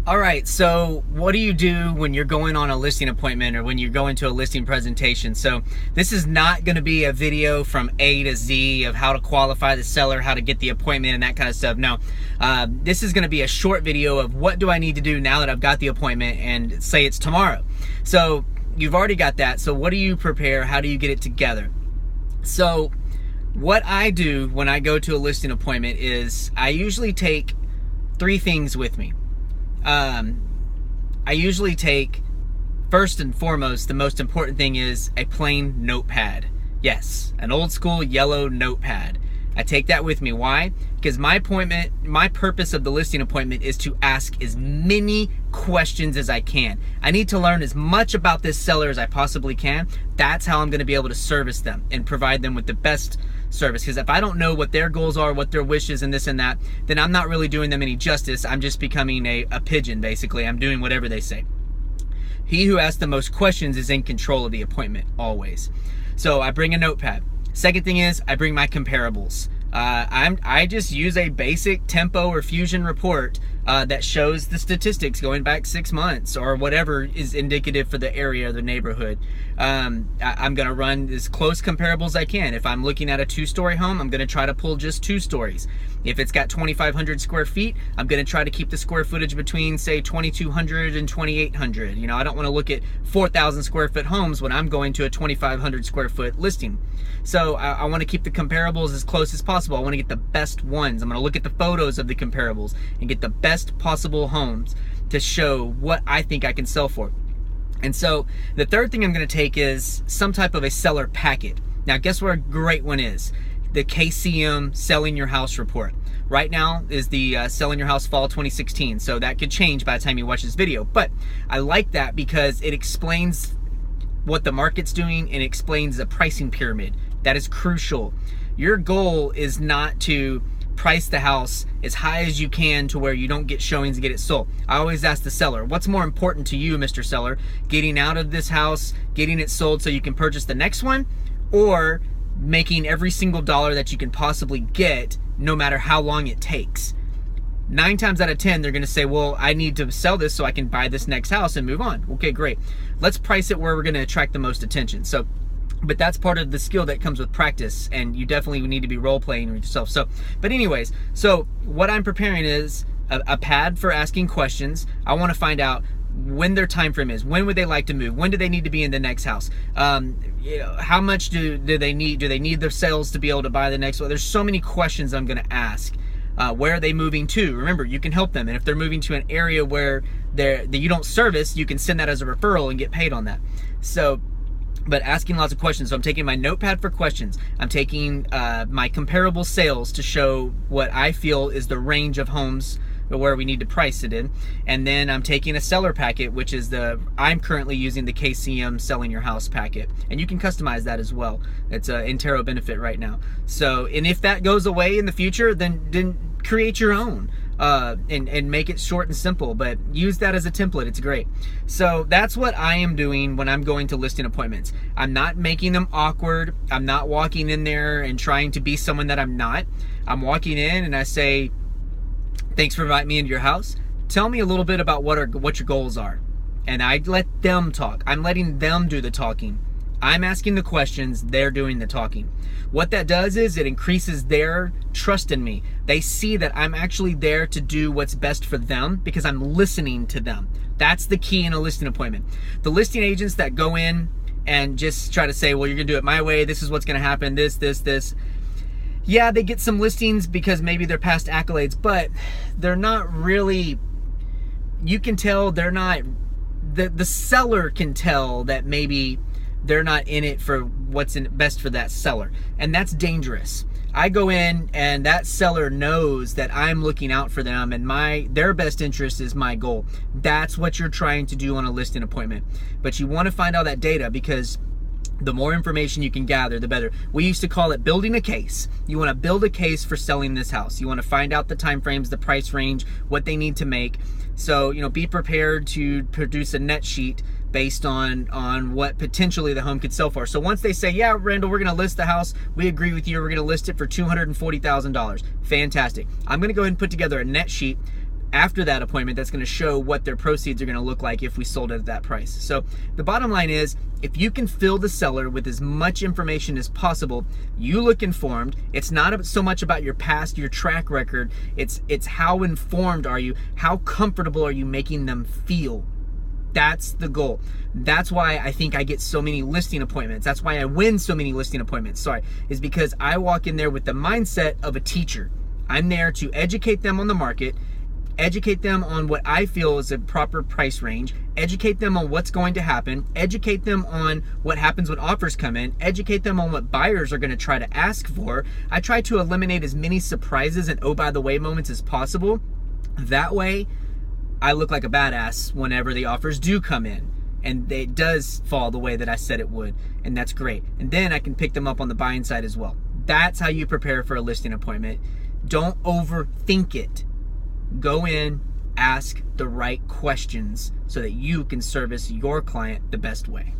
All right, so what do you do when you're going on a listing appointment or when you're going to a listing presentation? So this is not going to be a video from A to Z of how to qualify the seller, how to get the appointment and that kind of stuff. No, this is going to be a short video of what do I need to do now that I've got the appointment and say it's tomorrow. So you've already got that. So what do you prepare? How do you get it together? So what I do when I go to a listing appointment is I usually take three things with me. I usually take, first and foremost, the most important thing is a plain notepad. Yes, an old school yellow notepad. I take that with me. Why? Because my purpose of the listing appointment is to ask as many questions as I can. I need to learn as much about this seller as I possibly can. That's how I'm going to be able to service them and provide them with the best service. Because if I don't know what their goals are, what their wishes and this and that, then I'm not really doing them any justice. I'm just becoming a pigeon, basically. I'm doing whatever they say. He who asks the most questions is in control of the appointment, always. So I bring a notepad. Second thing is I bring my comparables. I just use a basic Tempo or Fusion report that shows the statistics going back 6 months or whatever is indicative for the area or the neighborhood. I'm going to run as close comparables as I can. If I'm looking at a 2-story home, I'm going to try to pull just 2 stories. If it's got 2,500 square feet, I'm going to try to keep the square footage between, say, 2,200 and 2,800. You know, I don't want to look at 4,000 square foot homes when I'm going to a 2,500 square foot listing. So I want to keep the comparables as close as possible. I want to get the best ones. I'm going to look at the photos of the comparables and get the best possible homes to show what I think I can sell for. And so the third thing I'm going to take is some type of a seller packet. Now, guess what a great one is? The KCM Selling Your House report. Right now is the Selling Your House Fall 2016, so that could change by the time you watch this video. But I like that because it explains what the market's doing and it explains the pricing pyramid. That is crucial. Your goal is not to price the house as high as you can to where you don't get showings and get it sold. I always ask the seller, what's more important to you, Mr. Seller? Getting out of this house, getting it sold so you can purchase the next one, or making every single dollar that you can possibly get no matter how long it takes? 9 times out of 10, they're going to say, well, I need to sell this so I can buy this next house and move on. Okay, great. Let's price it where we're going to attract the most attention. But that's part of the skill that comes with practice, and you definitely need to be role-playing with yourself. But anyways, so what I'm preparing is a pad for asking questions. I want to find out when their time frame is. When would they like to move? When do they need to be in the next house? How much do they need? Do they need their sales to be able to buy the next one? There's so many questions I'm going to ask. Where are they moving to? Remember, you can help them. And if they're moving to an area where that you don't service, you can send that as a referral and get paid on that. But asking lots of questions. So I'm taking my notepad for questions. I'm taking my comparable sales to show what I feel is the range of homes where we need to price it in. And then I'm taking a seller packet, which is I'm currently using the KCM Selling Your House packet. And you can customize that as well. It's an Intero benefit right now. So, and if that goes away in the future, then create your own. And make it short and simple, but use that as a template. It's great. So that's what I am doing when I'm going to listing appointments. I'm not making them awkward. I'm not walking in there and trying to be someone that I'm not. I'm walking in and I say, thanks for inviting me into your house. Tell me a little bit about what your goals are. And I let them talk. I'm letting them do the talking. I'm asking the questions, they're doing the talking. What that does is it increases their trust in me. They see that I'm actually there to do what's best for them because I'm listening to them. That's the key in a listing appointment. The listing agents that go in and just try to say, well, you're gonna do it my way, this is what's gonna happen, this. Yeah, they get some listings because maybe they're past accolades, but they're not really, you can tell they're not, the seller can tell that maybe they're not in it for what's best for that seller. And that's dangerous. I go in and that seller knows that I'm looking out for them and their best interest is my goal. That's what you're trying to do on a listing appointment. But you want to find out that data because the more information you can gather, the better. We used to call it building a case. You want to build a case for selling this house. You want to find out the time frames, the price range, what they need to make. So, be prepared to produce a net sheet based on what potentially the home could sell for. So once they say, yeah, Randall, we're going to list the house, we agree with you, we're going to list it for $240,000. Fantastic. I'm going to go ahead and put together a net sheet after that appointment that's going to show what their proceeds are going to look like if we sold it at that price. So the bottom line is, if you can fill the seller with as much information as possible, you look informed. It's not so much about your past, your track record. It's how informed are you? How comfortable are you making them feel? That's the goal. That's why I think I get so many listing appointments. That's why I win so many listing appointments. Is because I walk in there with the mindset of a teacher. I'm there to educate them on the market, educate them on what I feel is a proper price range, educate them on what's going to happen, educate them on what happens when offers come in, educate them on what buyers are going to try to ask for. I try to eliminate as many surprises and oh by the way moments as possible. That way, I look like a badass whenever the offers do come in. And it does fall the way that I said it would. And that's great. And then I can pick them up on the buying side as well. That's how you prepare for a listing appointment. Don't overthink it. Go in, ask the right questions so that you can service your client the best way.